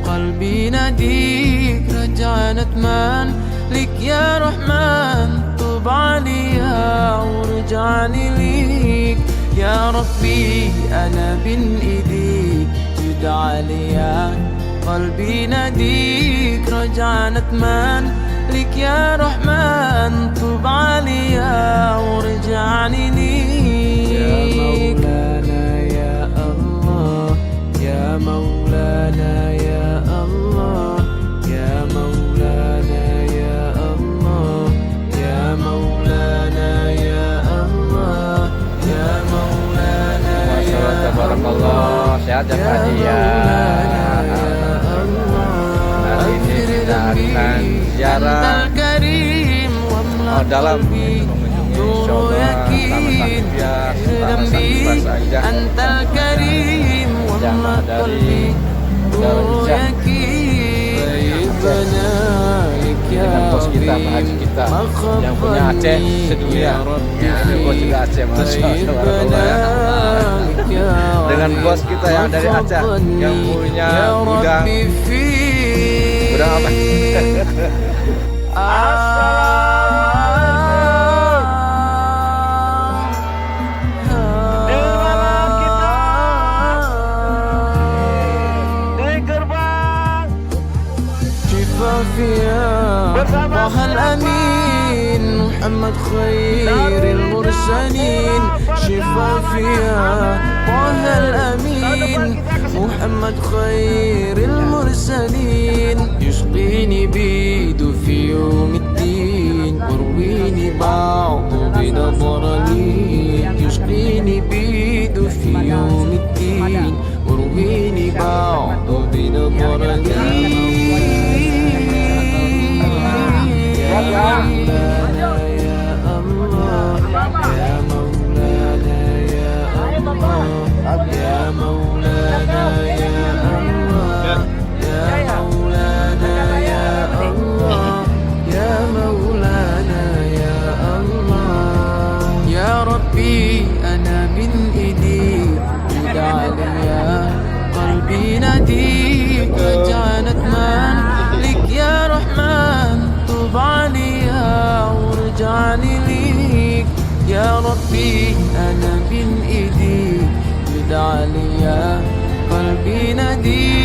قلبي ناديك رجع ندمان لك يا رحمن، طب عليا ورجعني ليك يا ربي. أنا بين إيديك جد عليا، قلبي ناديك رجع ندمان لك يا رحمن، طب عليا ورجعني ليك يا مولانا يا الله، يا مولانا يا الله، يا مولانا يا الله، يا مولانا يا الله، يا مولانا يا الله. Sehat dan bahagia. Hari ini kita akan ziarah dalam mengunjungi insyaallah Taman Safia Taman Sa'idah yang dari dengan bos kita, Pak Haji kita yang punya Aceh sedunia, bos juga Aceh, Masya Allah. Dengan bos kita yang dari Aceh yang punya gudang apa? bersama Al-Amin Muhammad khairil mursalin, shifa fiha Taha Al-Amin Muhammad khairil mursalin, yusqini bidu fi yawmiddin warwini ba'du binadaralin, yusqini bidu fi yawmiddin warwini ba'du binadaralin. أنا بين إيديك ادعى ليا قلبي ناديك رجعنا أتمنى لك يا رحمن طوب عليا ورجعني ليك يا ربي أنا بين إيديك ادعى ليا قلبي ناديك